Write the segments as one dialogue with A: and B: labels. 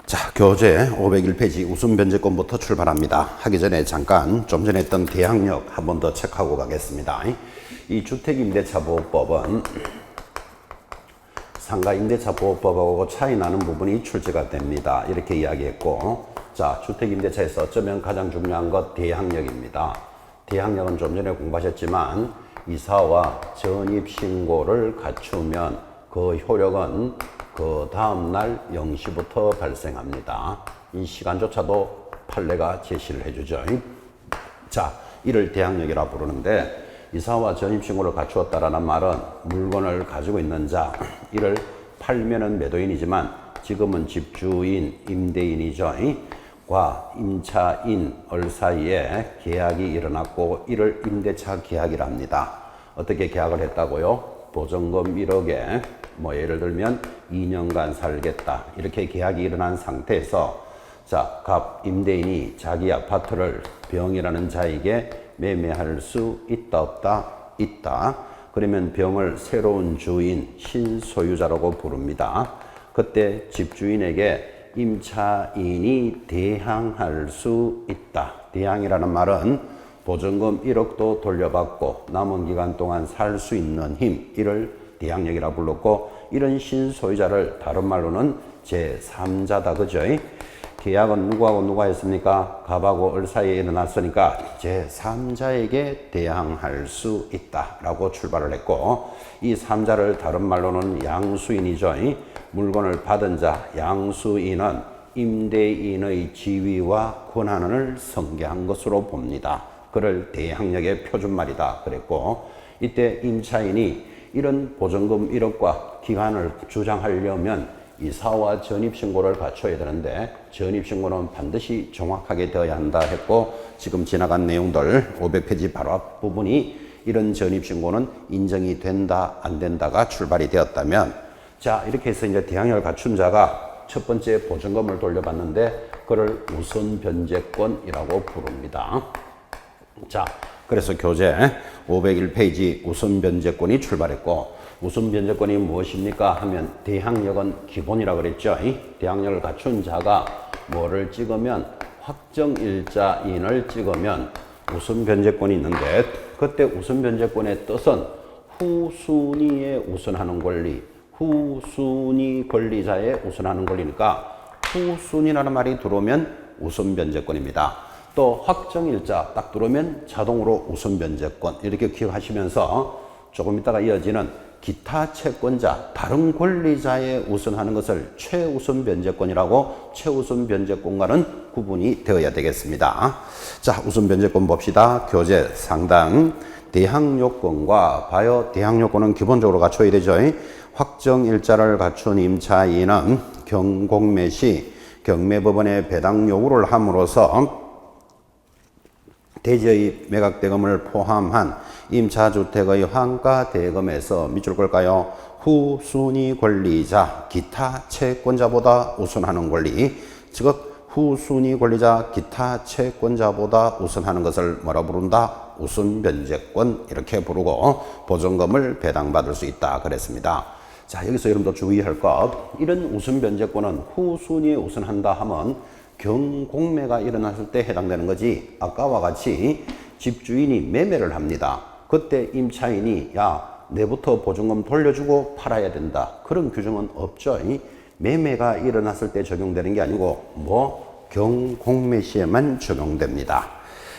A: 자, 교재 501페이지 웃음 변제권부터 출발합니다. 하기 전에 잠깐 좀 전에 했던 대항력 한 번 더 체크하고 가겠습니다. 이 주택임대차보호법은 상가임대차보호법하고 차이 나는 부분이 출제가 됩니다. 이렇게 이야기했고, 자, 주택임대차에서 어쩌면 가장 중요한 것 대항력입니다. 대항력은 좀 전에 공부하셨지만 이사와 전입신고를 갖추면 그 효력은 그 다음날 0시부터 발생합니다. 이 시간조차도 판례가 제시를 해주죠. 자, 이를 대항력이라 부르는데, 이사와 전입신고를 갖추었다라는 말은 물건을 가지고 있는 자, 이를 팔면은 매도인이지만 지금은 집주인, 임대인이죠. 과 임차인을 사이에 계약이 일어났고, 이를 임대차 계약이라 합니다. 어떻게 계약을 했다고요? 보증금 1억에 예를 들면 2년간 살겠다, 이렇게 계약이 일어난 상태에서, 자, 임대인이 자기 아파트를 병이라는 자에게 매매할 수 있다 없다? 있다. 그러면 병을 새로운 주인, 신소유자라고 부릅니다. 그때 집주인에게 임차인이 대항할 수 있다. 대항이라는 말은 보증금 1억도 돌려받고 남은 기간 동안 살 수 있는 힘, 이를 대항력이라 불렀고, 이런 신소유자를 다른 말로는 제3자다. 그죠? 계약은 누구하고 누가 했습니까? 갑하고 을 사이에 일어났으니까 제3자에게 대항할 수 있다라고 출발을 했고, 이 3자를 다른 말로는 양수인이죠. 물건을 받은 자, 양수인은 임대인의 지위와 권한을 성계한 것으로 봅니다. 그를 대항력의 표준말이다 그랬고, 이때 임차인이 이런 보증금 1억과 기간을 주장하려면 이사와 전입신고를 갖춰야 되는데, 전입신고는 반드시 정확하게 되어야 한다 했고, 지금 지나간 내용들 500페이지 바로 앞 부분이 이런 전입신고는 인정이 된다 안 된다가 출발이 되었다면, 자, 이렇게 해서 이제 대항력을 갖춘 자가 첫 번째 보증금을 돌려받는데 그를 우선 변제권이라고 부릅니다. 자, 그래서 교재 501페이지 우선 변제권이 출발했고, 우선 변제권이 무엇입니까 하면 대항력은 기본이라 그랬죠. 대항력을 갖춘 자가 뭐를 찍으면, 확정일자인을 찍으면 우선 변제권이 있는데, 그때 우선 변제권의 뜻은 후순위에 우선하는 권리, 후순위 권리자에 우선하는 권리니까 후순위라는 말이 들어오면 우선 변제권입니다. 또 확정일자 딱 들어오면 자동으로 우선 변제권, 이렇게 기억하시면서 조금 있다가 이어지는 기타 채권자, 다른 권리자에 우선하는 것을 최우선 변제권이라고, 최우선 변제권과는 구분이 되어야 되겠습니다. 자, 우선 변제권 봅시다. 교재 상당 대항요건과 봐요. 대항요건은 기본적으로 갖춰야 되죠. 확정일자를 갖춘 임차인은 경공매 시 경매법원에 배당 요구를 함으로써 대지의 매각대금을 포함한 임차주택의 환가대금에서 밑줄 걸까요? 후순위 권리자, 기타 채권자보다 우선하는 권리, 즉 후순위 권리자, 기타 채권자보다 우선하는 것을 뭐라 부른다? 우선 변제권, 이렇게 부르고 보증금을 배당받을 수 있다 그랬습니다. 자, 여기서 여러분도 주의할 것, 이런 우선 변제권은 후순위에 우선한다 하면 경공매가 일어났을 때 해당되는 거지, 아까와 같이 집주인이 매매를 합니다. 그때 임차인이 야, 내부터 보증금 돌려주고 팔아야 된다, 그런 규정은 없죠. 매매가 일어났을 때 적용되는 게 아니고 경공매 시에만 적용됩니다.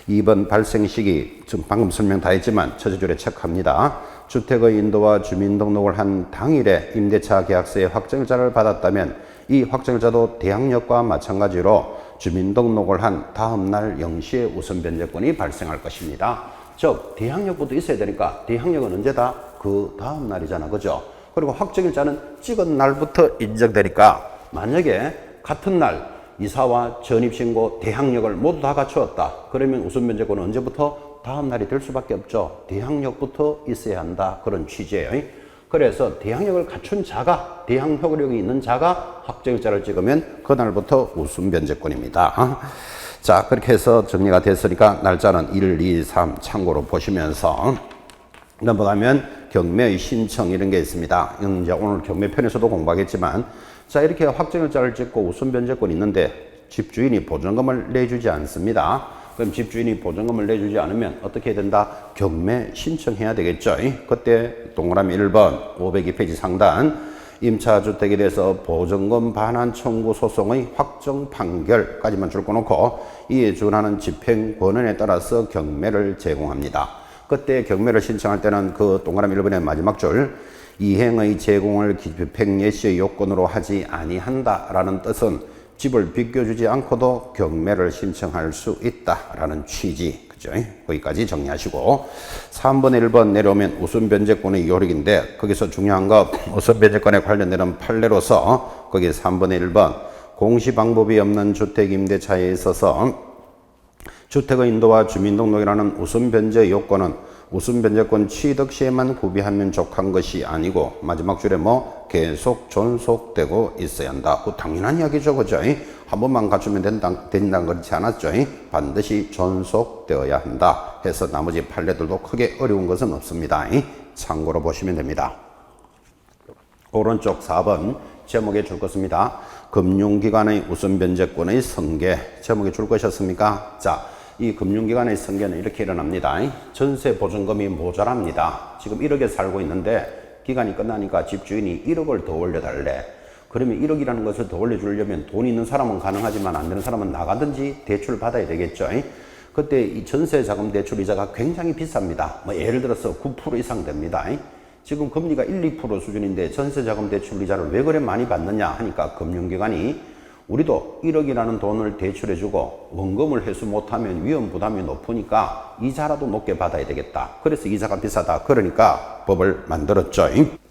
A: 2번 발생 시기, 지금 방금 설명 다 했지만 첫째 줄에 체크합니다. 주택의 인도와 주민등록을 한 당일에 임대차 계약서의 확정일자를 받았다면 이 확정일자도 대항력과 마찬가지로 주민등록을 한 다음날 0시에 우선 변제권이 발생할 것입니다. 즉 대항력부터 있어야 되니까 대항력은 언제다? 그 다음날이잖아. 그죠? 그리고 확정일자는 찍은 날부터 인정되니까, 만약에 같은 날 이사와 전입신고 대항력을 모두 다 갖추었다 그러면 우선 변제권은 언제부터? 다음 날이 될 수밖에 없죠. 대항력부터 있어야 한다, 그런 취지예요. 그래서 대항력을 갖춘 자가, 대항효력이 있는 자가 확정일자를 찍으면 그날부터 우선 변제권입니다. 자, 그렇게 해서 정리가 됐으니까 날짜는 1, 2, 3 참고로 보시면서 넘어가면 경매의 신청, 이런 게 있습니다. 이건 이제 오늘 경매편에서도 공부하겠지만 자, 이렇게 확정일자를 찍고 우선 변제권이 있는데 집주인이 보증금을 내주지 않습니다. 그럼 집주인이 보증금을 내주지 않으면 어떻게 해야 된다? 경매 신청해야 되겠죠. 그때 동그라미 1번 502페이지 상단 임차주택에 대해서 보증금 반환 청구 소송의 확정 판결까지만 줄거놓고 이에 준하는 집행권한에 따라서 경매를 제공합니다. 그때 경매를 신청할 때는 그 동그라미 1번의 마지막 줄 이행의 제공을 집행 예시의 요건으로 하지 아니한다라는 뜻은 집을 비껴주지 않고도 경매를 신청할 수 있다라는 취지. 그죠? 거기까지 정리하시고 3번에 1번 내려오면 우선변제권의 요력인데 거기서 중요한 거 우선변제권에 관련되는 판례로서 거기 3번에 1번 공시방법이 없는 주택임대차에 있어서 주택의 인도와 주민등록이라는 우선변제 요건은 우선변제권 취득 시에만 구비하면 족한 것이 아니고 마지막 줄에 뭐 계속 존속되고 있어야 한다. 그 당연한 이야기죠. 그죠? 한 번만 갖추면 된다는 그렇지 않았죠. 반드시 존속되어야 한다 해서 나머지 판례들도 크게 어려운 것은 없습니다. 참고로 보시면 됩니다. 오른쪽 4번 제목에 줄 것입니다. 금융기관의 우선변제권의 승계 제목에 줄 것이었습니까? 자, 이 금융기관의 승계는 이렇게 일어납니다. 전세 보증금이 모자랍니다. 지금 1억에 살고 있는데 기간이 끝나니까 집주인이 1억을 더 올려달래. 그러면 1억이라는 것을 더 올려주려면 돈 있는 사람은 가능하지만 안 되는 사람은 나가든지 대출 받아야 되겠죠. 그때 이 전세 자금 대출 이자가 굉장히 비쌉니다. 뭐 예를 들어서 9% 이상 됩니다. 지금 금리가 1, 2% 수준인데 전세 자금 대출 이자를 왜 그래 많이 받느냐 하니까 금융기관이 우리도 1억이라는 돈을 대출해주고 원금을 회수 못하면 위험 부담이 높으니까 이자라도 높게 받아야 되겠다. 그래서 이자가 비싸다. 그러니까 법을 만들었죠.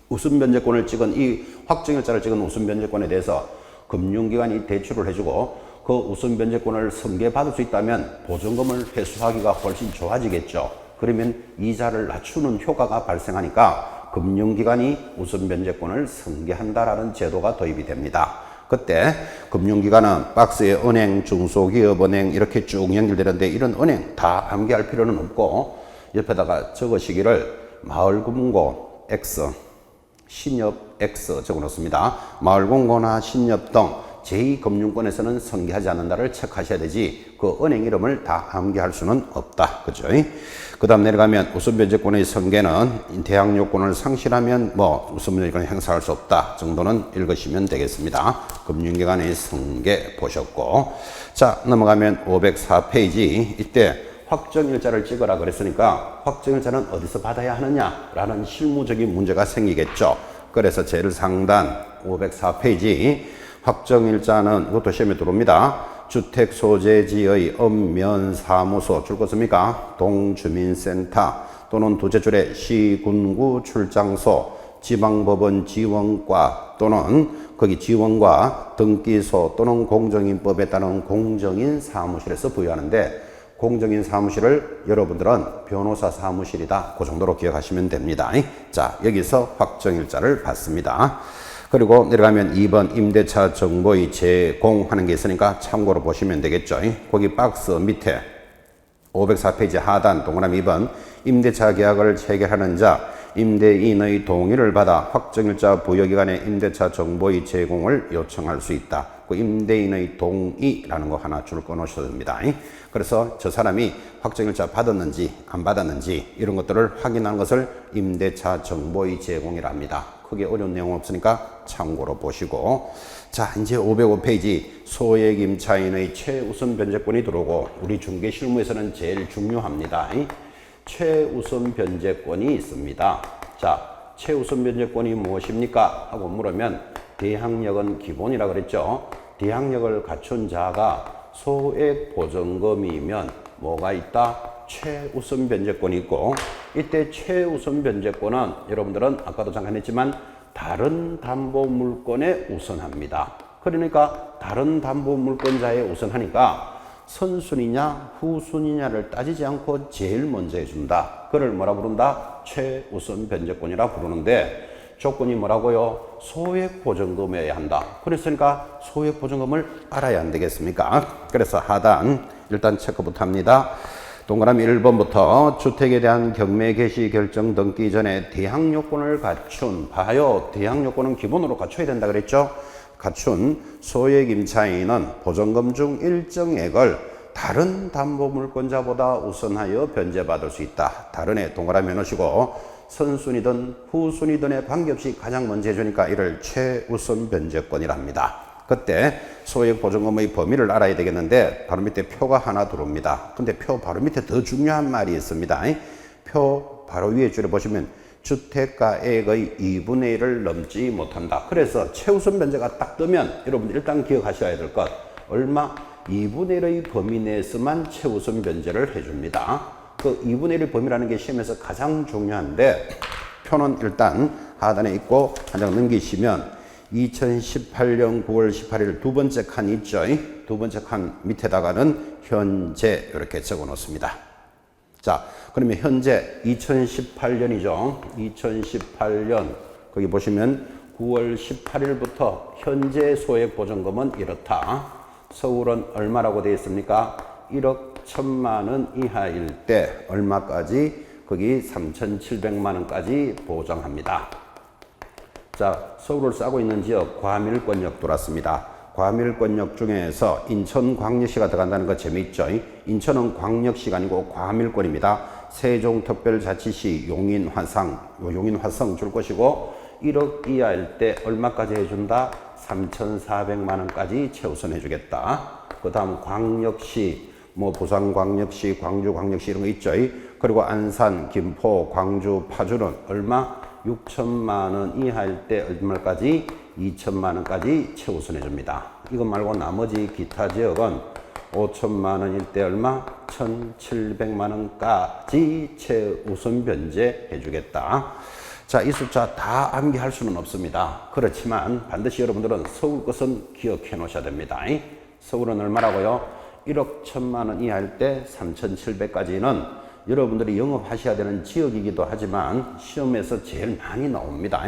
A: 우선변제권을 찍은 이 확정일자를 찍은 우선변제권에 대해서 금융기관이 대출을 해주고 그 우선변제권을 승계받을 수 있다면 보증금을 회수하기가 훨씬 좋아지겠죠. 그러면 이자를 낮추는 효과가 발생하니까 금융기관이 우선변제권을 승계한다라는 제도가 도입이 됩니다. 그때 금융기관은 박스에 은행, 중소기업은행 이렇게 쭉 연결되는데 이런 은행 다 암기할 필요는 없고 옆에다가 적으시기를 마을금고 X, 신협 X 적어놓습니다. 마을금고나 신협 등 제2금융권에서는 승계하지 않는다를 체크하셔야 되지 그 은행 이름을 다 암기할 수는 없다. 그죠? 그 다음 내려가면 우선변제권의 승계는 대항 요건을 상실하면 뭐 우선변제권을 행사할 수 없다 정도는 읽으시면 되겠습니다. 금융기관의 승계 보셨고 자 넘어가면 504페이지 이때 확정일자를 찍으라 그랬으니까 확정일자는 어디서 받아야 하느냐라는 실무적인 문제가 생기겠죠. 그래서 제일 상단 504페이지 확정일자는 이것도 시험에 들어옵니다. 주택소재지의 읍면사무소 줄 것입니까? 동주민센터 또는 두째 줄에 시군구 출장소, 지방법원 지원과 또는 거기 지원과 등기소 또는 공정인법에 따른 공정인 사무실에서 부여하는데 공정인 사무실을 여러분들은 변호사 사무실이다. 그 정도로 기억하시면 됩니다. 자, 여기서 확정일자를 받습니다. 그리고 내려가면 2번 임대차 정보의 제공하는 게 있으니까 참고로 보시면 되겠죠. 거기 박스 밑에 504페이지 하단 동그라미 2번 임대차 계약을 체결하는 자 임대인의 동의를 받아 확정일자 부여기간에 임대차 정보의 제공을 요청할 수 있다. 그 임대인의 동의라는 거 하나 줄 꺼놓으셔야 됩니다. 그래서 저 사람이 확정일자 받았는지 안 받았는지 이런 것들을 확인하는 것을 임대차 정보의 제공이랍니다. 크게 어려운 내용 없으니까 참고로 보시고 자 이제 505페이지 소액 임차인의 최우선 변제권이 들어오고 우리 중개 실무에서는 제일 중요합니다. 최우선 변제권이 있습니다. 자 최우선 변제권이 무엇입니까? 하고 물으면 대항력은 기본이라 그랬죠. 대항력을 갖춘 자가 소액 보증금이면 뭐가 있다? 최우선 변제권이 있고 이때 최우선 변제권은 여러분들은 아까도 잠깐 했지만 다른 담보 물건에 우선합니다. 그러니까 다른 담보 물건자에 우선하니까 선순위냐 후순위냐를 따지지 않고 제일 먼저 해준다. 그걸 뭐라 부른다? 최우선 변제권이라 부르는데 조건이 뭐라고요? 소액 보증금이어야 한다. 그랬으니까 소액 보증금을 알아야 안 되겠습니까? 그래서 하단 일단 체크부터 합니다. 동그라미 1번부터 주택에 대한 경매 개시 결정 등기 전에 대항 요건을 갖춘 봐요. 대항 요건은 기본으로 갖춰야 된다 그랬죠. 갖춘 소액 임차인은 보증금 중 일정액을 다른 담보물권자보다 우선하여 변제받을 수 있다. 다른 애 동그라미 넣으시고 선순위든 후순위든에 관계없이 가장 먼저 해주니까 이를 최우선 변제권이랍니다. 그때 소액 보증금의 범위를 알아야 되겠는데 바로 밑에 표가 하나 들어옵니다. 근데 표 바로 밑에 더 중요한 말이 있습니다. 표 바로 위에 줄에 보시면 주택가액의 2분의 1을 넘지 못한다. 그래서 최우선 변제가 딱 뜨면 여러분들 일단 기억하셔야 될 것, 얼마? 2분의 1의 범위 내에서만 최우선 변제를 해줍니다. 그 2분의 1의 범위라는 게 시험에서 가장 중요한데 표는 일단 하단에 있고 한 장 넘기시면 2018년 9월 18일 두 번째 칸 있죠. 두 번째 칸 밑에다가는 현재 이렇게 적어 놓습니다. 자, 그러면 현재 2018년이죠. 2018년 거기 보시면 9월 18일부터 현재 소액 보증금은 이렇다. 서울은 얼마라고 되어 있습니까? 1억 1천만 원 이하일 때 얼마까지? 거기 3,700만 원까지 보장합니다. 자, 서울을 싸고 있는 지역 과밀권역 들어왔습니다. 과밀권역 중에서 인천광역시가 들어간다는 거 재미있죠? 인천은 광역시가 아니고 과밀권입니다. 세종특별자치시 용인화성 줄 것이고 1억 이하일 때 얼마까지 해준다? 3,400만 원까지 최우선 해주겠다. 그 다음 광역시, 부산광역시, 광주광역시 이런 거 있죠? 그리고 안산, 김포, 광주, 파주는 얼마? 6천만 원 이하일 때 얼마까지? 2천만 원까지 최우선 해줍니다. 이것 말고 나머지 기타 지역은 5천만 원일 때 얼마? 1,700만 원까지 최우선 변제 해주겠다. 자, 이 숫자 다 암기할 수는 없습니다. 그렇지만 반드시 여러분들은 서울 것은 기억해 놓으셔야 됩니다. 서울은 얼마라고요? 1억 1천만 원 이하일 때 3,700까지는 여러분들이 영업하셔야 되는 지역이기도 하지만 시험에서 제일 많이 나옵니다.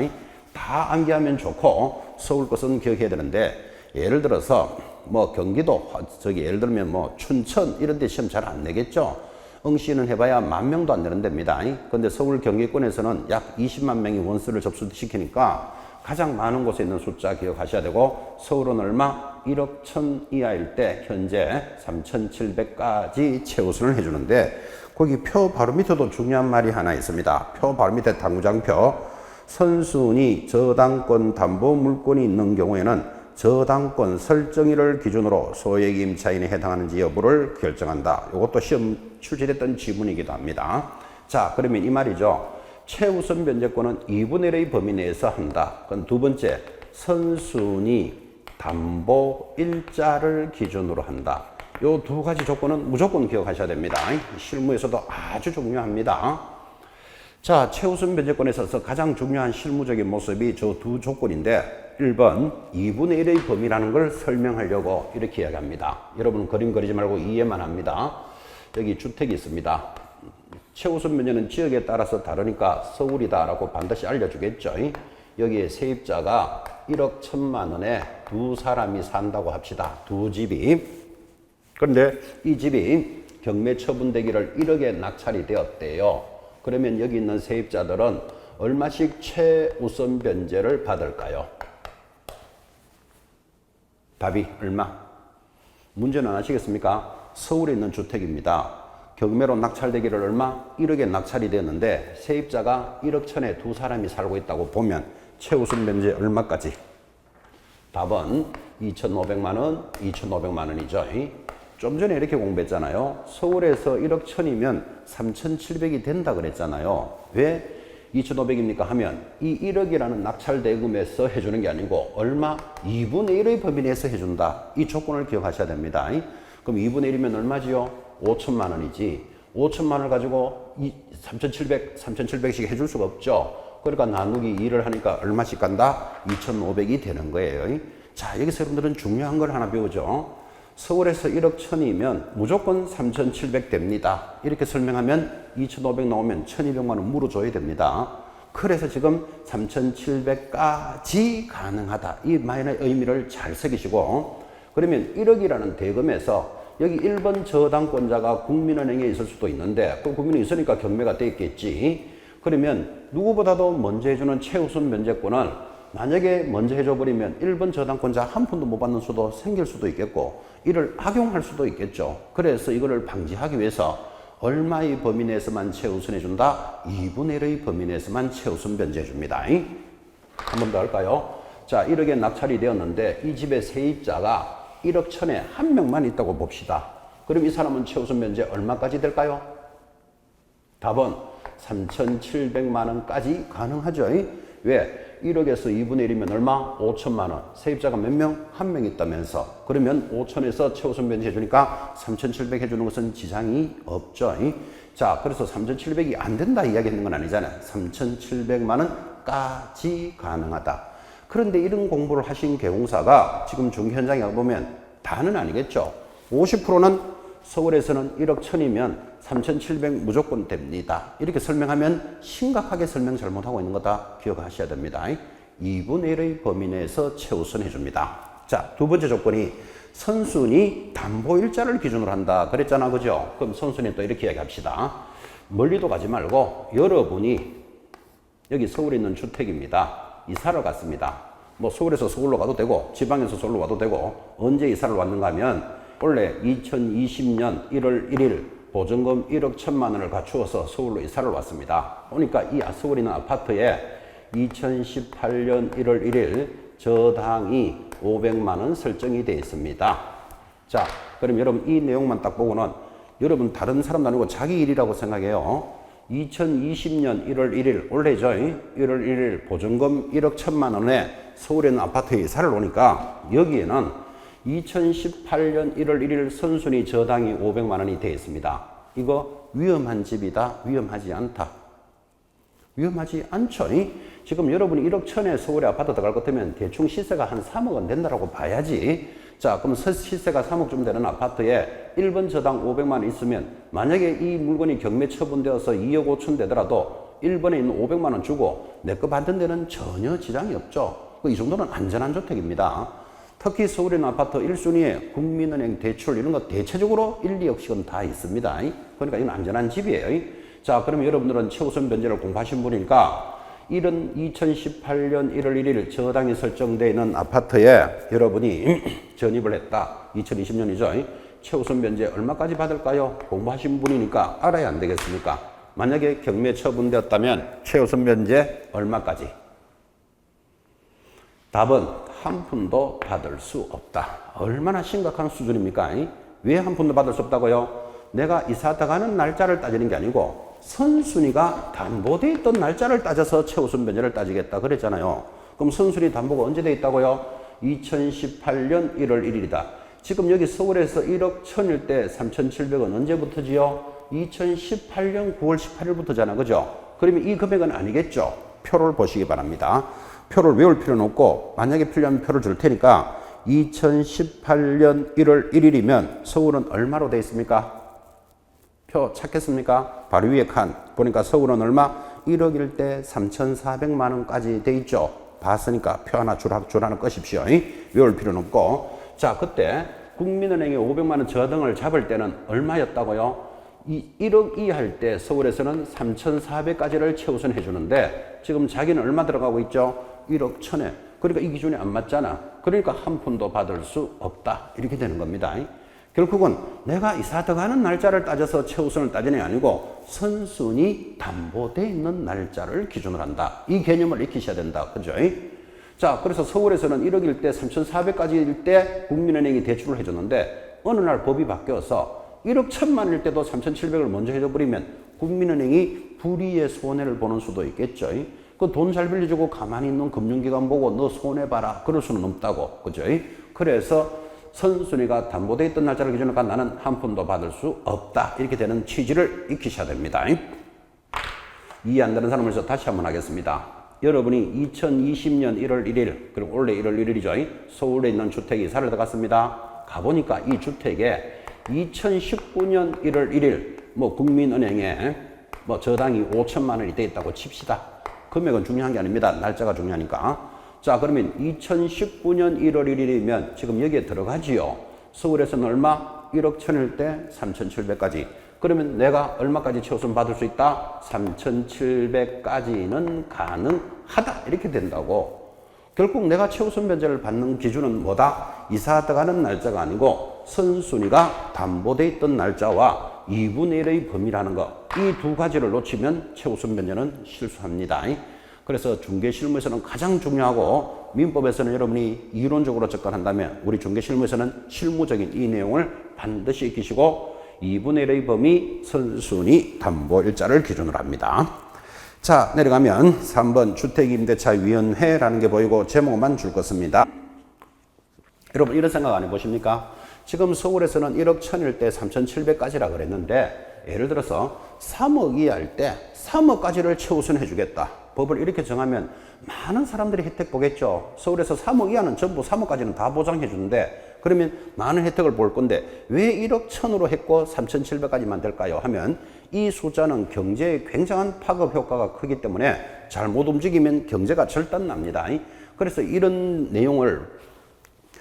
A: 다 암기하면 좋고 서울 것은 기억해야 되는데 예를 들어서 경기도 예를 들면 춘천 이런 데 시험 잘 안 내겠죠. 응시는 해봐야 10,000명도 안 되는 데입니다. 근데 서울 경기권에서는 약 20만 명이 원서를 접수시키니까 가장 많은 곳에 있는 숫자 기억하셔야 되고 서울은 얼마? 1억 1천 이하일 때 현재 3,700까지 최우선을 해주는데 거기 표 바로 밑에도 중요한 말이 하나 있습니다. 표 바로 밑에 당구장표 선순위 저당권 담보 물권이 있는 경우에는 저당권 설정일을 기준으로 소액 임차인에 해당하는지 여부를 결정한다. 이것도 시험 출제됐던 지문이기도 합니다. 자, 그러면 이 말이죠. 최우선 변제권은 2분의 1의 범위 내에서 한다. 그건 두 번째, 선순위 담보 일자를 기준으로 한다. 요 두 가지 조건은 무조건 기억하셔야 됩니다. 실무에서도 아주 중요합니다. 자, 최우선 변제권에 있어서 가장 중요한 실무적인 모습이 저 두 조건인데 1번 2분의 1의 범위라는 걸 설명하려고 이렇게 이야기합니다. 여러분 그림 그리지 말고 이해만 합니다. 여기 주택이 있습니다. 최우선 변제는 지역에 따라서 다르니까 서울이다라고 반드시 알려주겠죠. 여기에 세입자가 1억 1천만 원에 두 사람이 산다고 합시다. 두 집이. 그런데 이 집이 경매 처분되기를 1억에 낙찰이 되었대요. 그러면 여기 있는 세입자들은 얼마씩 최우선 변제를 받을까요? 답이 얼마? 문제는 안 하시겠습니까? 서울에 있는 주택입니다. 경매로 낙찰되기를 얼마? 1억에 낙찰이 되었는데 세입자가 1억 천에 두 사람이 살고 있다고 보면 최우선 변제 얼마까지? 답은 2,500만 원, 2,500만 원이죠. 좀 전에 이렇게 공부했잖아요. 서울에서 1억 천이면 3,700이 된다 그랬잖아요. 왜 2,500입니까 하면 이 1억이라는 낙찰 대금에서 해주는 게 아니고 얼마? 2분의 1의 범위 내에서 해준다. 이 조건을 기억하셔야 됩니다. 그럼 2분의 1이면 얼마지요? 5천만 원이지. 5천만 원을 가지고 3,700씩 해줄 수가 없죠. 그러니까 나누기 2를 하니까 얼마씩 간다? 2,500이 되는 거예요. 자, 여기서 여러분들은 중요한 걸 하나 배우죠. 서울에서 1억 천이면 무조건 3,700 됩니다. 이렇게 설명하면 2,500 나오면 1,200만 원 물어줘야 됩니다. 그래서 지금 3,700까지 가능하다. 이 말의 의미를 잘 새기시고 그러면 1억이라는 대금에서 여기 1번 저당권자가 국민은행에 있을 수도 있는데 그 국민은행에 있으니까 경매가 돼 있겠지. 그러면 누구보다도 먼저 해주는 최우선 변제권을 만약에 먼저 해줘버리면 1번 저당권자 한 푼도 못 받는 수도 생길 수도 있겠고 이를 악용할 수도 있겠죠. 그래서 이거를 방지하기 위해서 얼마의 범위 내에서만 최우선해준다? 2분의 1의 범위 내에서만 최우선 변제해줍니다. 한 번 더 할까요? 자, 1억에 낙찰이 되었는데 이 집의 세입자가 1억 1천에 한 명만 있다고 봅시다. 그럼 이 사람은 최우선 변제 얼마까지 될까요? 답은 3,700만 원까지 가능하죠. 왜? 1억에서 2분의 1이면 얼마? 5천만 원. 세입자가 몇 명? 한 명 있다면서. 그러면 5천에서 최우선 변제 해주니까 3,700 해주는 것은 지장이 없죠. 자, 그래서 3,700이 안 된다 이야기하는 건 아니잖아요. 3,700만 원까지 가능하다. 그런데 이런 공부를 하신 개공사가 지금 중 현장에 가보면 다는 아니겠죠. 50%는 서울에서는 1억 1천이면 3,700 무조건 됩니다. 이렇게 설명하면 심각하게 설명 잘못하고 있는 거다 기억하셔야 됩니다. 2분의 1의 범위 내에서 최우선 해줍니다. 자, 두 번째 조건이 선순위 담보일자를 기준으로 한다 그랬잖아, 그죠? 그럼 선순위 또 이렇게 이야기합시다. 멀리도 가지 말고 여러분이 여기 서울에 있는 주택입니다. 이사를 갔습니다. 뭐 서울에서 서울로 가도 되고 지방에서 서울로 와도 되고 언제 이사를 왔는가 하면 원래 2020년 1월 1일 보증금 1억 1천만 원을 갖추어서 서울로 이사를 왔습니다. 그러니까 이 서울에 있는 아파트에 2018년 1월 1일 저당이 500만 원 설정이 되어 있습니다. 자, 그럼 여러분 이 내용만 딱 보고는 여러분 다른 사람도 아니고 자기 일이라고 생각해요. 2020년 1월 1일 올해죠. 1월 1일 보증금 1억 1천만 원에 서울에 있는 아파트에 이사를 오니까 여기에는 2018년 1월 1일 선순위 저당이 500만 원이 되어 있습니다. 이거 위험한 집이다? 위험하지 않다? 위험하지 않죠? 지금 여러분이 1억 1천에 서울에 아파트 들어갈 것 같으면 대충 시세가 한 3억 원 된다라고 봐야지. 자, 그럼 시세가 3억쯤 되는 아파트에 1번 저당 500만 원 있으면 만약에 이 물건이 경매 처분되어서 2억 5천 되더라도 1번에 있는 500만 원 주고 내 거 받은 데는 전혀 지장이 없죠. 이 정도는 안전한 주택입니다. 특히 서울에 있는 아파트 1순위에 국민은행 대출 이런 거 대체적으로 1, 2억씩은 다 있습니다. 그러니까 이건 안전한 집이에요. 자, 그러면 여러분들은 최우선 변제를 공부하신 분이니까 이런 2018년 1월 1일 저당이 설정되어 있는 아파트에 여러분이 전입을 했다. 2020년이죠. 최우선 변제 얼마까지 받을까요? 공부하신 분이니까 알아야 안 되겠습니까? 만약에 경매 처분되었다면 최우선 변제 얼마까지? 답은 한 푼도 받을 수 없다. 얼마나 심각한 수준입니까? 왜 한 푼도 받을 수 없다고요? 내가 이사 들어가는 날짜를 따지는 게 아니고 선순위가 담보되어 있던 날짜를 따져서 최우선 변제를 따지겠다 그랬잖아요. 그럼 선순위 담보가 언제 돼 있다고요? 2018년 1월 1일이다. 지금 여기 서울에서 1억 1천일 때 3,700원 언제부터지요? 2018년 9월 18일부터잖아. 그죠? 그러면 이 금액은 아니겠죠? 표를 보시기 바랍니다. 표를 외울 필요는 없고 만약에 필요하면 표를 줄 테니까 2018년 1월 1일이면 서울은 얼마로 돼 있습니까? 표 찾겠습니까? 바로 위에 칸 보니까 서울은 얼마? 1억일 때 3,400만 원까지 돼 있죠. 봤으니까 표 하나 줄 하나 꺼십시오. 외울 필요는 없고. 자, 그때 국민은행에 500만 원 저당을 잡을 때는 얼마였다고요? 1억 2 할 때 서울에서는 3,400까지를 최우선 해주는데 지금 자기는 얼마 들어가고 있죠? 1억 1천에. 그러니까 이 기준이 안 맞잖아. 그러니까 한 푼도 받을 수 없다. 이렇게 되는 겁니다. 결국은 내가 이사 들어가는 날짜를 따져서 최우선을 따지는 게 아니고 선순위 담보되어 있는 날짜를 기준으로 한다. 이 개념을 익히셔야 된다. 그죠? 자, 그래서 서울에서는 1억일 때 3,400까지일 때 국민은행이 대출을 해줬는데 어느 날 법이 바뀌어서 1억 1천만일 때도 3,700을 먼저 해줘버리면 국민은행이 불이의 손해를 보는 수도 있겠죠. 그 돈 잘 빌려주고 가만히 있는 금융기관 보고 너 손해봐라. 그럴 수는 없다고. 그죠? 그래서 선순위가 담보되어 있던 날짜를 기준으로 가 나는 한 푼도 받을 수 없다. 이렇게 되는 취지를 익히셔야 됩니다. 이해 안 되는 사람을 위해서 다시 한번 하겠습니다. 여러분이 2020년 1월 1일, 그리고 원래 1월 1일이죠. 서울에 있는 주택에 이사를 들어갔습니다. 가보니까 이 주택에 2019년 1월 1일, 국민은행에 저당이 5천만 원이 돼 있다고 칩시다. 금액은 중요한 게 아닙니다. 날짜가 중요하니까. 자, 그러면 2019년 1월 1일이면 지금 여기에 들어가지요. 서울에서는 얼마? 1억 1천일 때 3,700까지. 그러면 내가 얼마까지 최우선 받을 수 있다? 3,700까지는 가능하다. 이렇게 된다고. 결국 내가 최우선 변제를 받는 기준은 뭐다? 이사 들어가는 날짜가 아니고 선순위가 담보돼 있던 날짜와 2분의 1의 범위라는 거. 이 두 가지를 놓치면 최우선 변제는 실수합니다. 그래서 중개실무에서는 가장 중요하고 민법에서는 여러분이 이론적으로 접근한다면 우리 중개실무에서는 실무적인 이 내용을 반드시 익히시고 2분의 1의 범위 선순위 담보일자를 기준으로 합니다. 자, 내려가면 3번 주택임대차위원회라는 게 보이고 제목만 줄 것입니다. 여러분 이런 생각 안 해보십니까? 지금 서울에서는 1억 1000일 때 3700까지라 그랬는데 예를 들어서 3억 이하일 때 3억까지를 최우선 해주겠다. 법을 이렇게 정하면 많은 사람들이 혜택 보겠죠. 서울에서 3억 이하는 전부 3억까지는 다 보장해 주는데 그러면 많은 혜택을 볼 건데 왜 1억 1000으로 했고 3700까지만 될까요? 하면 이 숫자는 경제에 굉장한 파급 효과가 크기 때문에 잘못 움직이면 경제가 절단납니다. 그래서 이런 내용을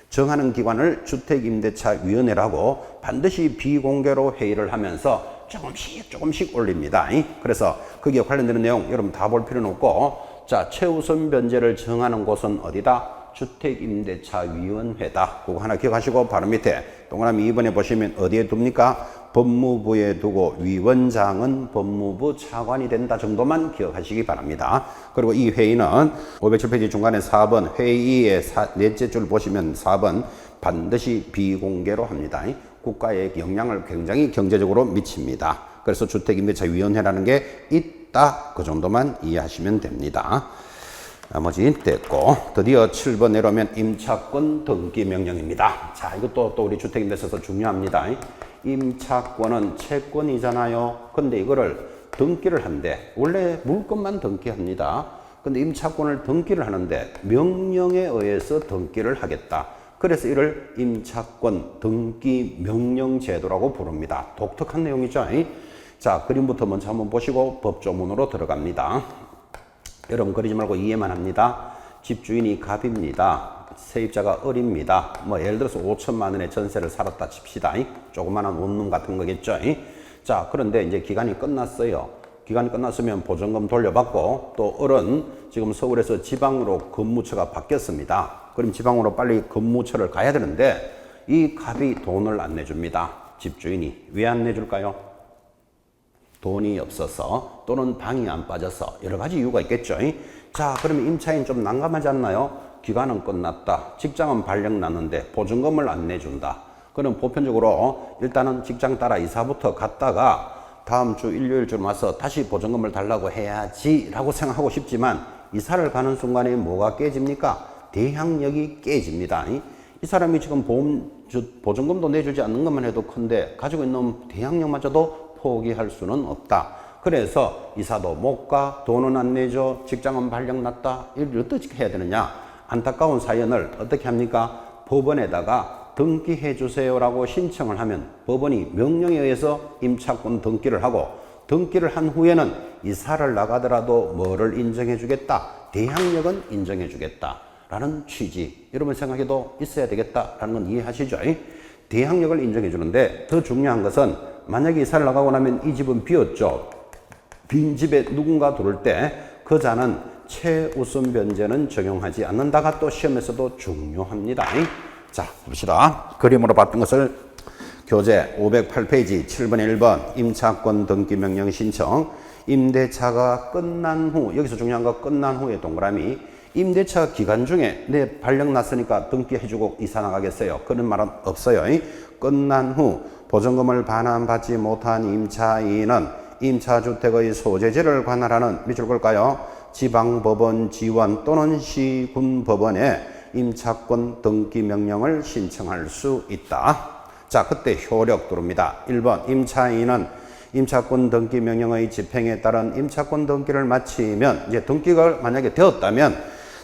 A: 정하는 기관을 주택임대차위원회라고 반드시 비공개로 회의를 하면서 조금씩 올립니다. 그래서 거기에 관련되는 내용 여러분 다 볼 필요는 없고 자 최우선 변제를 정하는 곳은 어디다? 주택임대차위원회다. 그거 하나 기억하시고 바로 밑에 동그라미 2번에 보시면 어디에 둡니까? 법무부에 두고 위원장은 법무부 차관이 된다 정도만 기억하시기 바랍니다. 그리고 이 회의는 507페이지 중간에 4번 회의의 넷째 줄 보시면 4번 반드시 비공개로 합니다. 국가에 영향을 굉장히 경제적으로 미칩니다. 그래서 주택임대차위원회라는 게 있다. 그 정도만 이해하시면 됩니다. 나머지 됐고 드디어 7번 내려오면 임차권 등기 명령입니다. 자, 이것도 또 우리 주택임대차에서 중요합니다. 임차권은 채권이잖아요. 근데 이거를 등기를 한대. 원래 물건만 등기합니다. 근데 임차권을 등기를 하는데 명령에 의해서 등기를 하겠다. 그래서 이를 임차권 등기 명령 제도라고 부릅니다. 독특한 내용이죠. 자, 그림부터 먼저 한번 보시고 법조문으로 들어갑니다. 여러분 그리지 말고 이해만 합니다. 집주인이 갑입니다. 세입자가 을입니다. 뭐 예를 들어서 5천만 원의 전세를 살았다 칩시다. 조그마한 원룸 같은 거겠죠. 자, 그런데 이제 기간이 끝났어요. 기간이 끝났으면 보증금 돌려받고 또 을은 지금 서울에서 지방으로 근무처가 바뀌었습니다. 그럼 지방으로 빨리 근무처를 가야 되는데 이 갑이 돈을 안 내줍니다. 집주인이. 왜 안 내줄까요? 돈이 없어서 또는 방이 안 빠져서 여러 가지 이유가 있겠죠. 자, 그러면 임차인 좀 난감하지 않나요? 기간은 끝났다. 직장은 발령났는데 보증금을 안 내준다. 그럼 보편적으로 일단은 직장 따라 이사부터 갔다가 다음 주 일요일쯤 와서 다시 보증금을 달라고 해야지 라고 생각하고 싶지만 이사를 가는 순간에 뭐가 깨집니까? 대항력이 깨집니다. 이 사람이 지금 보증금도 내주지 않는 것만 해도 큰데 가지고 있는 대항력마저도 포기할 수는 없다. 그래서 이사도 못 가, 돈은 안 내줘, 직장은 발령났다. 이걸 어떻게 해야 되느냐? 안타까운 사연을 어떻게 합니까? 법원에다가 등기해 주세요라고 신청을 하면 법원이 명령에 의해서 임차권 등기를 하고 등기를 한 후에는 이사를 나가더라도 뭐를 인정해 주겠다? 대항력은 인정해 주겠다. 라는 취지. 여러분 생각해도 있어야 되겠다라는 건 이해하시죠? 대항력을 인정해 주는데 더 중요한 것은 만약에 이사를 나가고 나면 이 집은 비었죠. 빈 집에 누군가 들어올 때 그 자는 최우선 변제는 적용하지 않는다가 또 시험에서도 중요합니다. 자, 봅시다. 그림으로 봤던 것을 교재 508페이지 7번에 1번 임차권 등기 명령 신청. 임대차가 끝난 후, 여기서 중요한 거 끝난 후에 동그라미. 임대차 기간 중에 내 발령 났으니까 등기해주고 이사 나가겠어요. 그런 말은 없어요. 끝난 후 보증금을 반환받지 못한 임차인은 임차주택의 소재지를 관할하는 밑줄 걸까요? 지방법원 지원 또는 시군법원에 임차권 등기 명령을 신청할 수 있다. 자, 그때 효력 들어옵니다. 1번 임차인은 임차권 등기 명령의 집행에 따른 임차권 등기를 마치면 이제 등기가 만약에 되었다면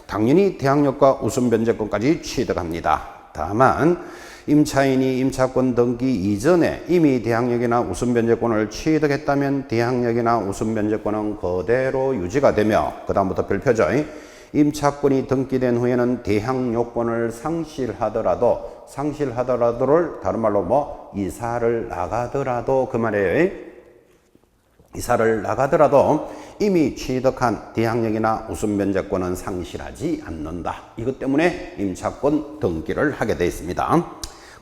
A: 당연히 대항력과 우선 변제권까지 취득합니다. 다만 임차인이 임차권 등기 이전에 이미 대항력이나 우선 변제권을 취득했다면 대항력이나 우선 변제권은 그대로 유지가 되며 그 다음부터 별표죠. 임차권이 등기된 후에는 대항요건을 상실하더라도를 다른 말로 뭐 이사를 나가더라도 그 말이에요. 이사를 나가더라도 이미 취득한 대항력이나 우선 면제권은 상실하지 않는다. 이것 때문에 임차권 등기를 하게 되어 있습니다.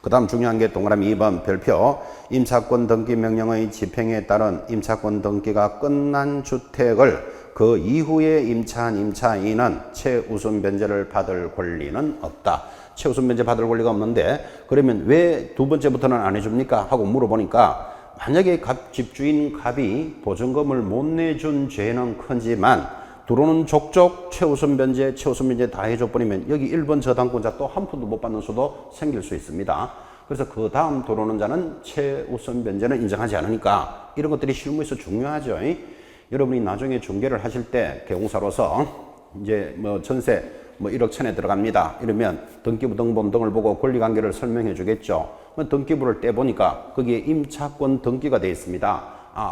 A: 그 다음 중요한 게 동그라미 2번 별표. 임차권 등기 명령의 집행에 따른 임차권 등기가 끝난 주택을 그 이후에 임차한 임차인은 최우선 변제를 받을 권리는 없다. 최우선 변제 받을 권리가 없는데 그러면 왜 두 번째부터는 안 해줍니까? 하고 물어보니까 만약에 집주인 갑이 보증금을 못 내준 죄는 크지만 들어오는 족족 최우선 변제 다 해줘버리면 여기 1번 저당권자 또 한 푼도 못 받는 수도 생길 수 있습니다. 그래서 그 다음 들어오는 자는 최우선 변제는 인정하지 않으니까 이런 것들이 실무에서 중요하죠. 여러분이 나중에 중개를 하실 때 개공사로서 이제 뭐 전세 1억 천에 들어갑니다. 이러면 등기부 등본 등을 보고 권리관계를 설명해 주겠죠. 등기부를 떼보니까 거기에 임차권 등기가 되어 있습니다.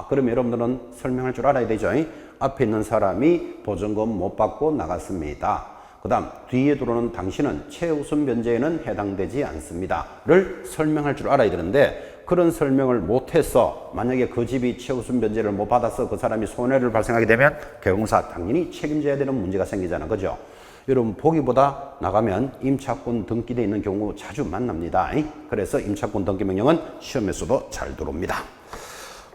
A: 그러면 여러분들은 설명할 줄 알아야 되죠. 앞에 있는 사람이 보증금 못 받고 나갔습니다. 그 다음 뒤에 들어오는 당신은 최우선 변제에는 해당되지 않습니다 를 설명할 줄 알아야 되는데 그런 설명을 못해서 만약에 그 집이 최우선 변제를 못 받아서 그 사람이 손해를 발생하게 되면 개공사 당연히 책임져야 되는 문제가 생기잖아요. 그죠? 여러분 보기보다 나가면 임차권 등기되어 있는 경우 자주 만납니다. 그래서 임차권 등기 명령은 시험에서도 잘 들어옵니다.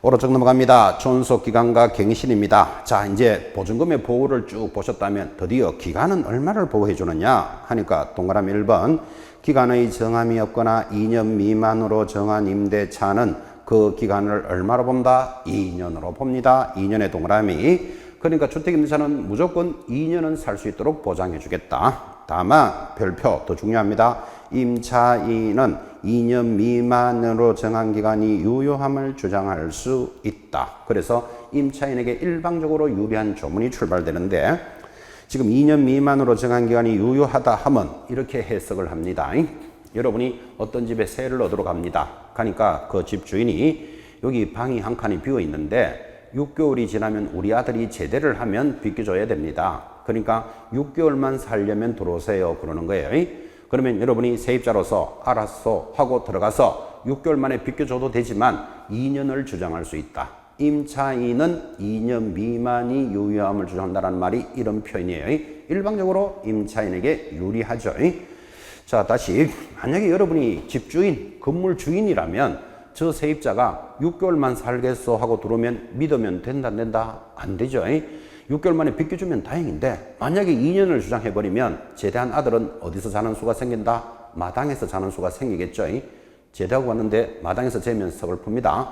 A: 오른쪽 넘어갑니다. 존속기간과 갱신입니다. 자, 이제 보증금의 보호를 쭉 보셨다면 드디어 기간은 얼마를 보호해 주느냐 하니까 동그라미 1번 기간의 정함이 없거나 2년 미만으로 정한 임대차는 그 기간을 얼마로 본다? 2년으로 봅니다. 2년의 동그라미. 그러니까 주택임대차는 무조건 2년은 살 수 있도록 보장해 주겠다. 다만 별표 더 중요합니다. 임차인은 2년 미만으로 정한 기간이 유효함을 주장할 수 있다. 그래서 임차인에게 일방적으로 유리한 조문이 출발되는데 지금 2년 미만으로 정한 기간이 유효하다 하면 이렇게 해석을 합니다. 여러분이 어떤 집에 세를 얻으러 갑니다. 가니까 그 집주인이 여기 방이 한 칸이 비어 있는데 6개월이 지나면 우리 아들이 제대를 하면 비켜줘야 됩니다. 그러니까 6개월만 살려면 들어오세요 그러는 거예요. 그러면 여러분이 세입자로서 알았어 하고 들어가서 6개월 만에 비켜줘도 되지만 2년을 주장할 수 있다. 임차인은 2년 미만이 유효함을 주장한다는 말이 이런 표현이에요. 일방적으로 임차인에게 유리하죠. 자, 다시 만약에 여러분이 집주인, 건물 주인이라면 저 세입자가 6개월만 살겠어 하고 들어오면 믿으면 된다 안 된다? 안 되죠. 6개월 만에 비켜주면 다행인데 만약에 2년을 주장해버리면 제대한 아들은 어디서 자는 수가 생긴다? 마당에서 자는 수가 생기겠죠. 제대하고 왔는데 마당에서 재면 서글픕니다.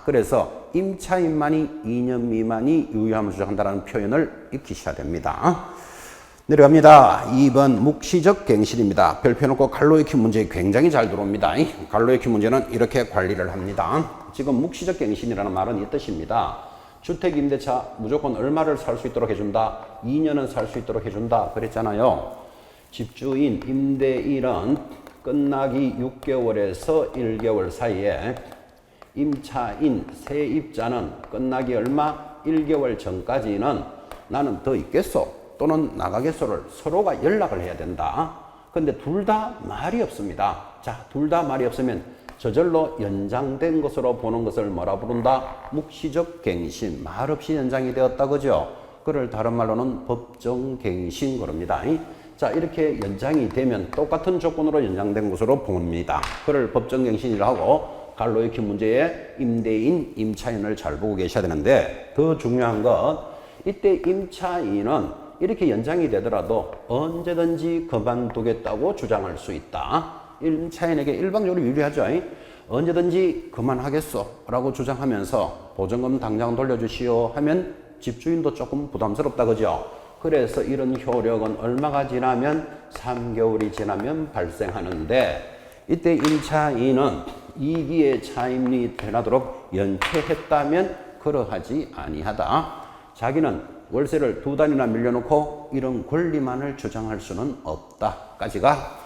A: 그래서 임차인만이 2년 미만이 유효함을 주장한다는 표현을 익히셔야 됩니다. 내려갑니다. 2번 묵시적 갱신입니다. 별표 놓고 갈로 익힌 문제 굉장히 잘 들어옵니다. 갈로 익힌 문제는 이렇게 관리를 합니다. 지금 묵시적 갱신이라는 말은 이 뜻입니다. 주택임대차 무조건 얼마를 살 수 있도록 해준다? 2년은 살 수 있도록 해준다 그랬잖아요. 집주인, 임대인은 끝나기 6개월에서 1개월 사이에 임차인, 세입자는 끝나기 얼마? 1개월 전까지는 나는 더 있겠어 또는 나가겠소를 서로가 연락을 해야 된다. 근데 둘 다 말이 없습니다. 자, 둘 다 말이 없으면 저절로 연장된 것으로 보는 것을 뭐라 부른다? 묵시적 갱신. 말 없이 연장이 되었다. 그죠? 그를 다른 말로는 법정 갱신 그럽니다. 자, 이렇게 연장이 되면 똑같은 조건으로 연장된 것으로 봅니다. 그를 법정 갱신이라고 하고 갈로 익힌 문제에 임대인, 임차인을 잘 보고 계셔야 되는데 더 중요한 건 이때 임차인은 이렇게 연장이 되더라도 언제든지 그만두겠다고 주장할 수 있다. 임차인에게 일방적으로 유리하죠. 언제든지 그만하겠어 라고 주장하면서 보증금 당장 돌려주시오 하면 집주인도 조금 부담스럽다. 그죠? 그래서 이런 효력은 얼마가 지나면 3개월이 지나면 발생하는데 이때 임차인은 이기의 차임이 되나도록 연체했다면 그러하지 아니하다. 자기는 월세를 2달이나 밀려놓고 이런 권리만을 주장할 수는 없다. 까지가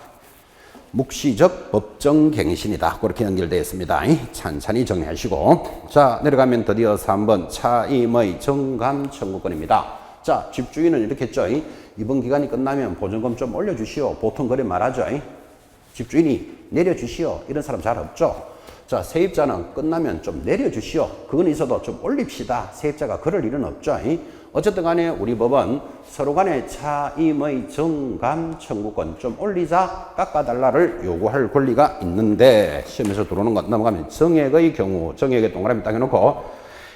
A: 묵시적 법정 갱신이다. 그렇게 연결되어 있습니다. 찬찬히 정리하시고 자, 내려가면 드디어 3번 차임의 정감 청구권입니다. 자, 집주인은 이렇게 했죠. 이번 기간이 끝나면 보증금 좀 올려주시오. 보통 그래 말하죠. 집주인이 내려주시오. 이런 사람 잘 없죠. 자, 세입자는 끝나면 좀 내려주시오. 그건 있어도 좀 올립시다. 세입자가 그럴 일은 없죠. 어쨌든 간에 우리 법은 서로 간의 차임의 정감 청구권 좀 올리자, 깎아달라를 요구할 권리가 있는데 시험에서 들어오는 것 넘어가면 정액의 경우 정액의 동그라미 딱 해놓고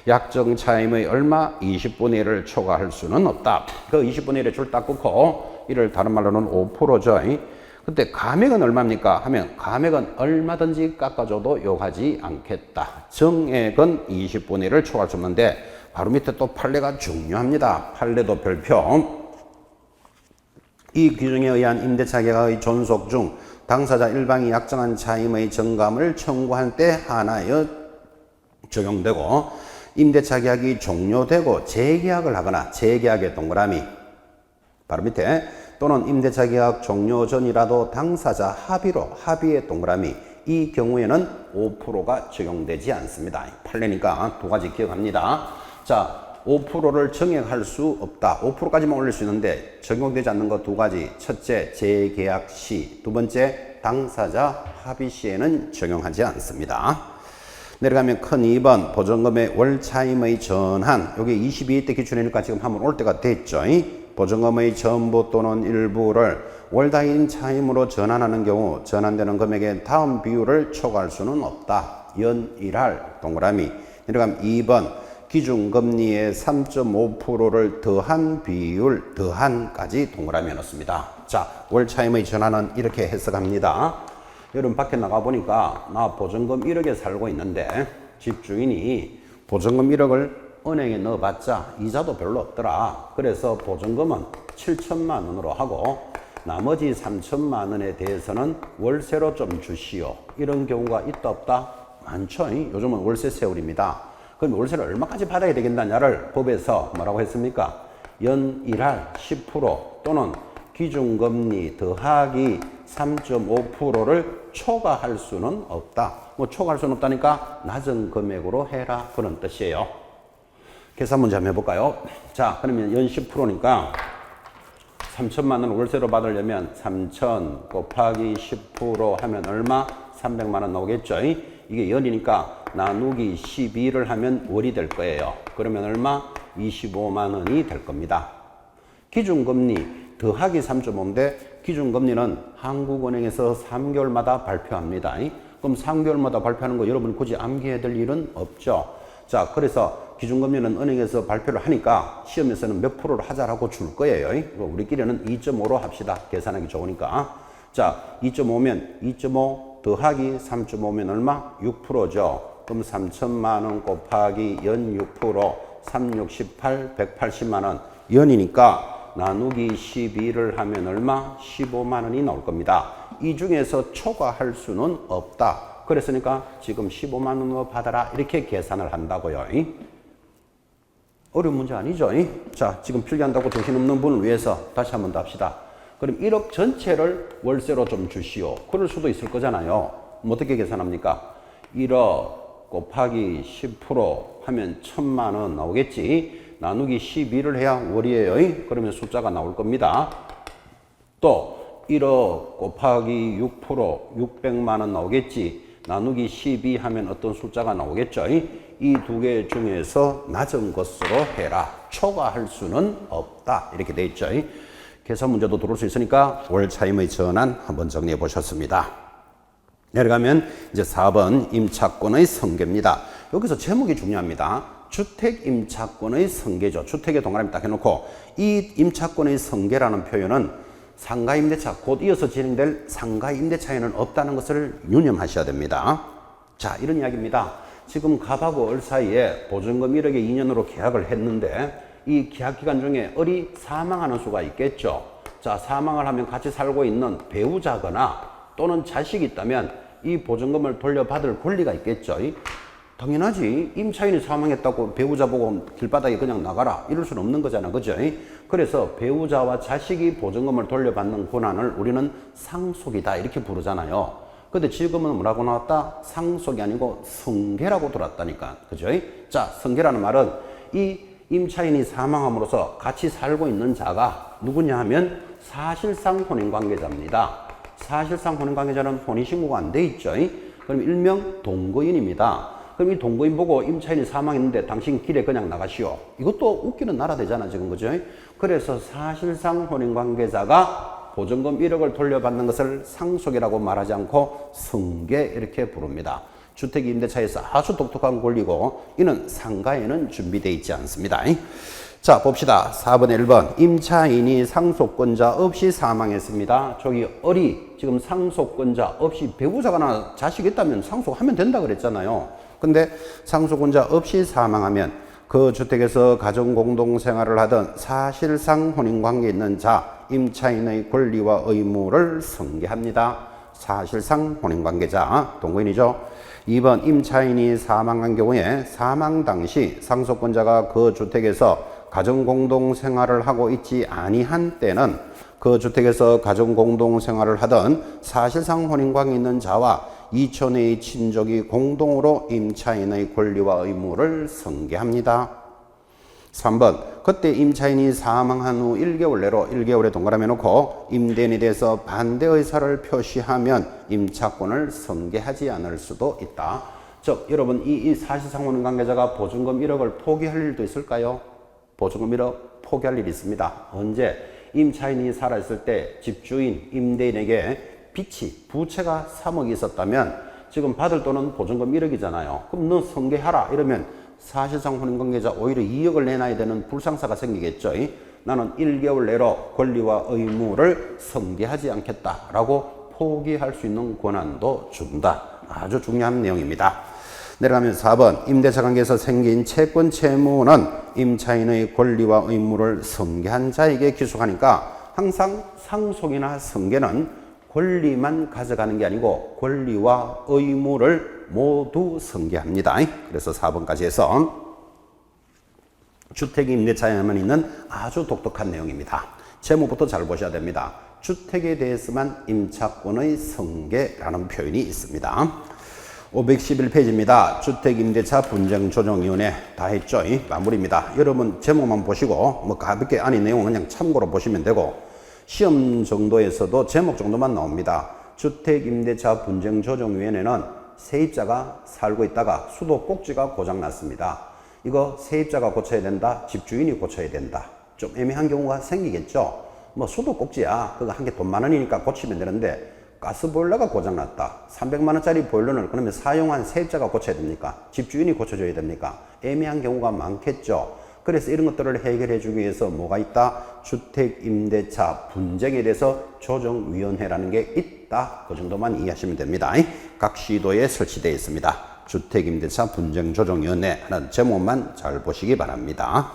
A: 약정 차임의 얼마 20분의 1을 초과할 수는 없다. 그 20분의 1에 줄 딱 긋고 이를 다른 말로는 5%죠. 그때 감액은 얼마입니까? 하면 감액은 얼마든지 깎아줘도 욕하지 않겠다. 정액은 20분의 1을 초과할 수 없는데 바로 밑에 또 판례가 중요합니다. 판례도 별표. 이 규정에 의한 임대차 계약의 존속 중 당사자 일방이 약정한 차임의 정감을 청구할 때 하나여 적용되고 임대차 계약이 종료되고 재계약을 하거나 재계약의 동그라미 바로 밑에 또는 임대차 계약 종료 전이라도 당사자 합의의 동그라미 이 경우에는 5%가 적용되지 않습니다. 판례니까 두 가지 기억합니다. 자, 5%를 정액할 수 없다. 5%까지만 올릴 수 있는데 적용되지 않는 것 두 가지. 첫째, 재계약 시. 두 번째, 당사자 합의 시에는 적용하지 않습니다. 내려가면 큰 2번 보증금의 월 차임의 전환. 여기 22일 때 기준이니까 지금 한번 올 때가 됐죠. 보증금의 전부 또는 일부를 월당인 차임으로 전환하는 경우 전환되는 금액의 다음 비율을 초과할 수는 없다. 연일할 동그라미. 내려가면 2번 기준금리의 3.5%를 더한 비율 더한까지 동그라미 넣습니다. 자, 월 차임의 전환은 이렇게 해석합니다. 여러분 밖에 나가보니까 나 보증금 1억에 살고 있는데 집주인이 보증금 1억을 은행에 넣어봤자 이자도 별로 없더라. 그래서 보증금은 7천만 원으로 하고 나머지 3천만 원에 대해서는 월세로 좀 주시오. 이런 경우가 있다 없다? 많죠. 요즘은 월세 세율입니다. 그럼 월세를 얼마까지 받아야 되겠느냐를 법에서 뭐라고 했습니까? 연일할 10% 또는 기준금리 더하기 3.5%를 초과할 수는 없다. 뭐 초과할 수는 없다니까 낮은 금액으로 해라. 그런 뜻이에요. 계산 문제 한번 해볼까요? 자, 그러면 연 10%니까 3천만 원 월세로 받으려면 3천 곱하기 10% 하면 얼마? 300만 원 나오겠죠? 이게 연이니까 나누기 12를 하면 월이 될 거예요. 그러면 얼마? 25만 원이 될 겁니다. 기준금리 더하기 3.5인데 기준금리는 한국은행에서 3개월마다 발표합니다. 그럼 3개월마다 발표하는 거 여러분 굳이 암기해야 될 일은 없죠. 자, 그래서 기준금리는 은행에서 발표를 하니까 시험에서는 몇 프로를 하자라고 줄 거예요. 우리끼리는 2.5로 합시다. 계산하기 좋으니까. 자, 2.5면 2.5 더하기 3.5면 얼마? 6%죠. 그럼 3천만 원 곱하기 연 6%, 3, 6, 18, 180만 원. 연이니까 나누기 12를 하면 얼마? 15만 원이 나올 겁니다. 이 중에서 초과할 수는 없다. 그랬으니까 지금 15만 원으로 받아라. 이렇게 계산을 한다고요. 어려운 문제 아니죠? 자, 지금 필기한다고 정신없는 분을 위해서 다시 한번 더 합시다. 그럼 1억 전체를 월세로 좀 주시오. 그럴 수도 있을 거잖아요. 어떻게 계산합니까? 1억 곱하기 10% 하면 1,000만 원 나오겠지. 나누기 12를 해야 월이에요. 그러면 숫자가 나올 겁니다. 또 1억 곱하기 6% 600만 원 나오겠지. 나누기 12 하면 어떤 숫자가 나오겠죠. 이 두 개 중에서 낮은 것으로 해라. 초과할 수는 없다. 이렇게 돼 있죠. 계산 문제도 들어올 수 있으니까 월 차임의 전환 한번 정리해 보셨습니다. 내려가면 이제 4번 임차권의 성계입니다. 여기서 제목이 중요합니다. 주택 임차권의 성계죠. 주택의 동그라미 딱 해놓고 이 임차권의 성계라는 표현은 상가임대차 곧 이어서 진행될 상가임대차에는 없다는 것을 유념하셔야 됩니다. 자, 이런 이야기입니다. 지금 갑하고 을 사이에 보증금 1억에 2년으로 계약을 했는데 이 계약 기간 중에 을이 사망하는 수가 있겠죠. 자, 사망을 하면 같이 살고 있는 배우자거나 또는 자식이 있다면 이 보증금을 돌려받을 권리가 있겠죠. 당연하지. 임차인이 사망했다고 배우자 보고 길바닥에 그냥 나가라 이럴 수는 없는 거잖아. 그죠? 그래서 배우자와 자식이 보증금을 돌려받는 권한을 우리는 상속이다 이렇게 부르잖아요. 근데 지금은 뭐라고 나왔다? 상속이 아니고 성계라고 들어왔다니까. 그죠? 자, 성계라는 말은 이 임차인이 사망함으로써 같이 살고 있는 자가 누구냐 하면 사실상 혼인관계자입니다. 사실상 혼인관계자는 혼인신고가 안 돼 있죠. 그럼 일명 동거인입니다. 그럼 이 동거인 보고 임차인이 사망했는데 당신 길에 그냥 나가시오. 이것도 웃기는 나라 되잖아, 지금, 그죠? 그래서 사실상 혼인관계자가 보증금 1억을 돌려받는 것을 상속이라고 말하지 않고 승계 이렇게 부릅니다. 주택임대차에서 아주 독특한 권리고 이는 상가에는 준비되어 있지 않습니다. 자, 봅시다. 4번에 1번. 임차인이 상속권자 없이 사망했습니다. 저기 지금 상속권자 없이 배우자가 자식이 있다면 상속하면 된다 그랬잖아요. 근데 상속권자 없이 사망하면 그 주택에서 가정공동생활을 하던 사실상 혼인관계에 있는 자, 임차인의 권리와 의무를 승계합니다. 사실상 혼인관계자, 동거인이죠. 2번 임차인이 사망한 경우에 사망 당시 상속권자가 그 주택에서 가정공동생활을 하고 있지 아니한 때는 그 주택에서 가정공동생활을 하던 사실상 혼인관계에 있는 자와 이촌의 친족이 공동으로 임차인의 권리와 의무를 승계합니다. 3번 그때 임차인이 사망한 후 1개월 내로 1개월에 동그라미 놓고 임대인에 대해서 반대 의사를 표시하면 임차권을 승계하지 않을 수도 있다. 즉 여러분 이 사실상 혼인관계자가 보증금 1억을 포기할 일도 있을까요? 보증금 1억 포기할 일이 있습니다. 언제? 임차인이 살아있을 때 집주인, 임대인에게 빚이, 부채가 3억이 있었다면 지금 받을 돈은 보증금 1억이잖아요. 그럼 너 승계하라 이러면 사실상 혼인관계자 오히려 2억을 내놔야 되는 불상사가 생기겠죠. 나는 1개월 내로 권리와 의무를 승계하지 않겠다라고 포기할 수 있는 권한도 준다. 아주 중요한 내용입니다. 내려가면 4번 임대차 관계에서 생긴 채권 채무는 임차인의 권리와 의무를 승계한 자에게 기속하니까 항상 상속이나 승계는 권리만 가져가는 게 아니고 권리와 의무를 모두 승계합니다. 그래서 4번까지 해서 주택임대차에만 있는 아주 독특한 내용입니다. 제목부터 잘 보셔야 됩니다. 주택에 대해서만 임차권의 승계라는 표현이 있습니다. 511페이지입니다. 주택임대차 분쟁조정위원회 다 했죠? 마무리입니다. 여러분 제목만 보시고 가볍게 안에 내용 그냥 참고로 보시면 되고 시험 정도에서도 제목 정도만 나옵니다. 주택임대차 분쟁조정위원회는 세입자가 살고 있다가 수도 꼭지가 고장났습니다. 이거 세입자가 고쳐야 된다, 집주인이 고쳐야 된다. 좀 애매한 경우가 생기겠죠. 수도 꼭지야. 그거 한 개 돈 만 원이니까 고치면 되는데 가스보일러가 고장났다. 300만 원짜리 보일러를 그러면 사용한 세입자가 고쳐야 됩니까? 집주인이 고쳐줘야 됩니까? 애매한 경우가 많겠죠. 그래서 이런 것들을 해결해 주기 위해서 뭐가 있다? 주택임대차 분쟁에 대해서 조정위원회라는 게 있다. 그 정도만 이해하시면 됩니다. 각 시도에 설치되어 있습니다. 주택임대차 분쟁조정위원회 하는 제목만 잘 보시기 바랍니다.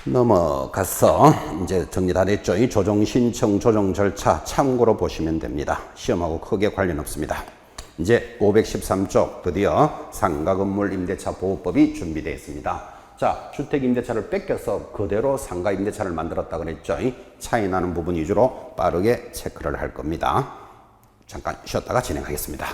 A: 넘어가서 이제 정리 다 됐죠. 이 조정신청 조정 절차 참고로 보시면 됩니다. 시험하고 크게 관련 없습니다. 이제 513쪽 드디어 상가건물 임대차 보호법이 준비되어 있습니다. 자, 주택임대차를 뺏겨서 그대로 상가임대차를 만들었다 그랬죠. 차이 나는 부분 위주로 빠르게 체크를 할 겁니다. 잠깐 쉬었다가 진행하겠습니다.